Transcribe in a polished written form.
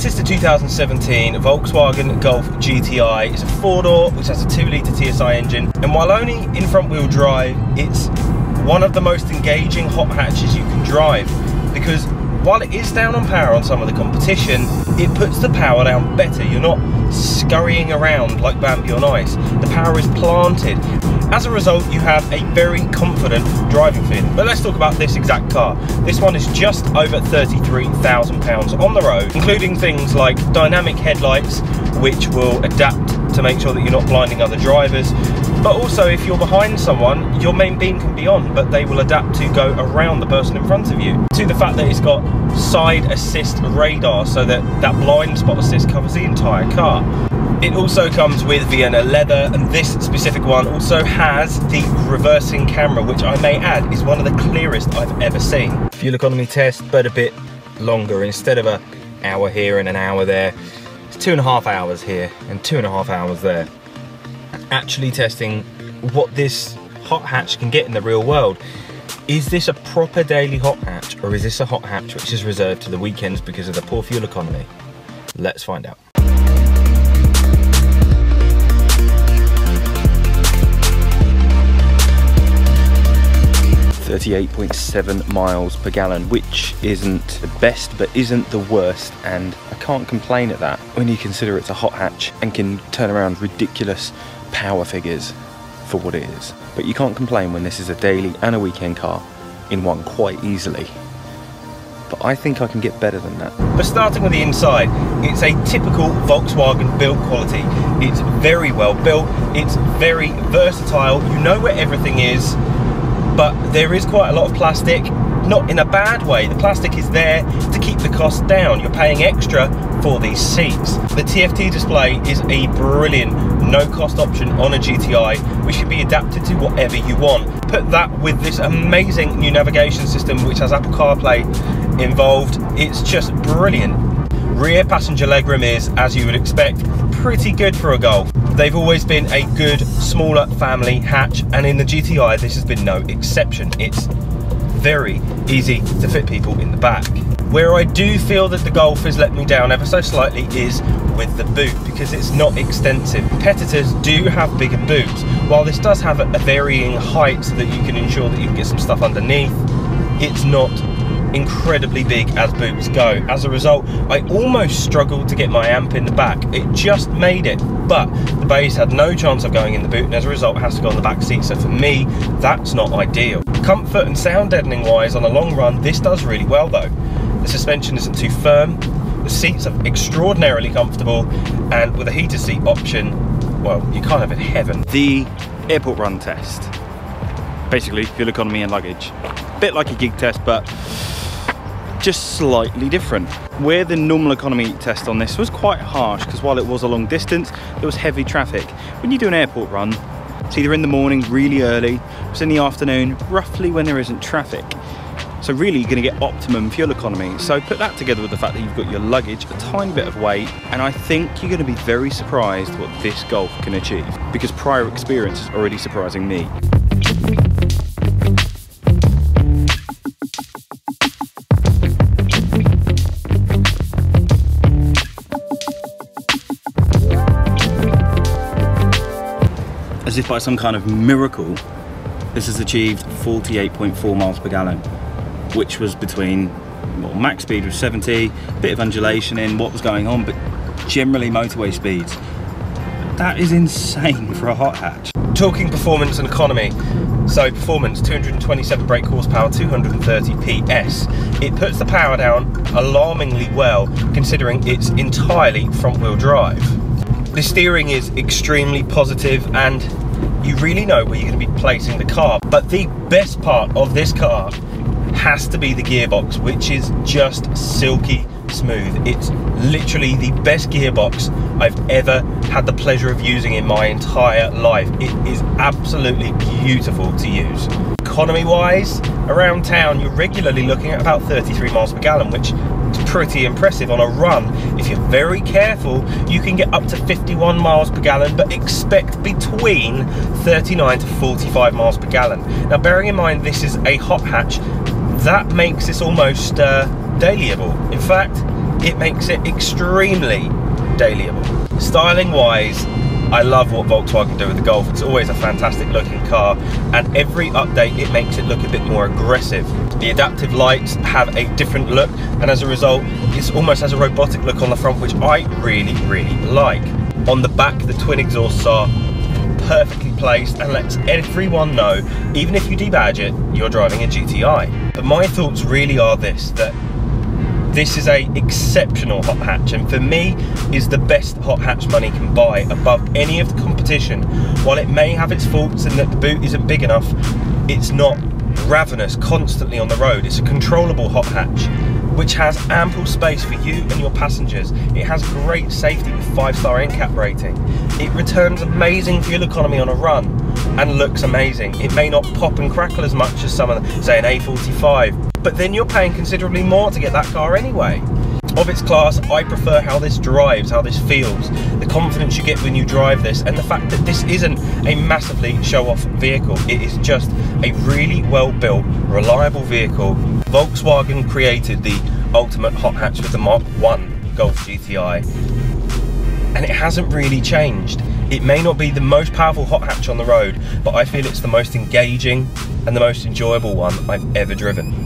This is the 2017 Volkswagen Golf GTI. It's a 4-door which has a 2-litre TSI engine, and while only in front-wheel drive, it's one of the most engaging hot hatches you can drive, because while it is down on power on some of the competition, it puts the power down better. You're not scurrying around like Bambi on ice. The power is planted. As a result, you have a very confident driving feeling. But let's talk about this exact car. This one is just over £33,000 on the road, including things like dynamic headlights, which will adapt to make sure that you're not blinding other drivers. But also, if you're behind someone, your main beam can be on, but they will adapt to go around the person in front of you. To the fact that it's got side assist radar, so that blind spot assist covers the entire car. It also comes with Vienna leather, and this specific one also has the reversing camera, which I may add is one of the clearest I've ever seen. Fuel economy test, but a bit longer. Instead of an hour here and an hour there, it's 2.5 hours here and 2.5 hours there. Actually testing what this hot hatch can get in the real world. Is this a proper daily hot hatch, or is this a hot hatch which is reserved to the weekends because of the poor fuel economy? Let's find out. 38.7 miles per gallon, which isn't the best but isn't the worst, and I can't complain at that when you consider it's a hot hatch and can turn around ridiculous power figures for what it is. But you can't complain when this is a daily and a weekend car in one quite easily. But I think I can get better than that. But starting with the inside, it's a typical Volkswagen build quality. It's very well built, it's very versatile, you know where everything is, but there is quite a lot of plastic, not in a bad way. The plastic is there to keep the cost down. You're paying extra for these seats. The TFT display is a brilliant no-cost option on a GTI, which can be adapted to whatever you want. Put that with this amazing new navigation system, which has Apple CarPlay involved. It's just brilliant. Rear passenger legroom is, as you would expect, pretty good for a Golf. They've always been a good, smaller family hatch, and in the GTI this has been no exception. It's very easy to fit people in the back. Where I do feel that the Golf has let me down ever so slightly is with the boot, because it's not extensive. Competitors do have bigger boots. While this does have a varying height so that you can ensure that you can get some stuff underneath, it's not incredibly big as boots go. As a result, I almost struggled to get my amp in the back. It just made it, but the base had no chance of going in the boot, and as a result it has to go on the back seat. So for me, that's not ideal. Comfort and sound deadening wise, on a long run, this does really well though. The suspension isn't too firm, the seats are extraordinarily comfortable, and with a heated seat option, well, you're kind of in heaven. The airport run test, basically fuel economy and luggage. A bit like a gig test, but just slightly different. Where the normal economy test on this was quite harsh, because while it was a long distance, there was heavy traffic. When you do an airport run, it's either in the morning really early, or it's in the afternoon roughly when there isn't traffic. So really you're going to get optimum fuel economy. So put that together with the fact that you've got your luggage, a tiny bit of weight, and I think you're going to be very surprised what this Golf can achieve, because prior experience is already surprising me. As if by some kind of miracle, this has achieved 48.4 miles per gallon, which was between, well, max speed was 70, bit of undulation in what was going on, but generally motorway speeds. That is insane for a hot hatch. Talking performance and economy. So performance, 227 brake horsepower, 230 PS. It puts the power down alarmingly well, considering it's entirely front-wheel drive. The steering is extremely positive, and you really know where you're going to be placing the car. But the best part of this car has to be the gearbox, which is just silky smooth. It's literally the best gearbox I've ever had the pleasure of using in my entire life. It is absolutely beautiful to use. Economy wise, around town you're regularly looking at about 33 miles per gallon, which is pretty impressive on a run. If you're very careful, you can get up to 51 miles per gallon, but expect between 39 to 45 miles per gallon. Now, bearing in mind this is a hot hatch, that makes this almost dailyable. In fact, it makes it extremely dailyable. Styling wise, I love what Volkswagen do with the Golf. It's always a fantastic looking car, and every update it makes it look a bit more aggressive. The adaptive lights have a different look, and as a result it almost has a robotic look on the front, which I really like. On the back, the twin exhausts are perfectly placed and lets everyone know, even if you debadge it, you're driving a GTI. But my thoughts really are that this is a exceptional hot hatch, and for me is the best hot hatch money can buy above any of the competition. While it may have its faults in that the boot isn't big enough, it's not ravenous constantly on the road. It's a controllable hot hatch which has ample space for you and your passengers. It has great safety with 5-star NCAP rating. It returns amazing fuel economy on a run and looks amazing. It may not pop and crackle as much as some of the, say, an A45, but then you're paying considerably more to get that car anyway. Of its class, I prefer how this drives, how this feels, the confidence you get when you drive this, and the fact that this isn't a massively show-off vehicle. It is just a really well-built, reliable vehicle. Volkswagen created the ultimate hot hatch with the Mark 1 Golf GTI, and it hasn't really changed. It may not be the most powerful hot hatch on the road, but I feel it's the most engaging and the most enjoyable one I've ever driven.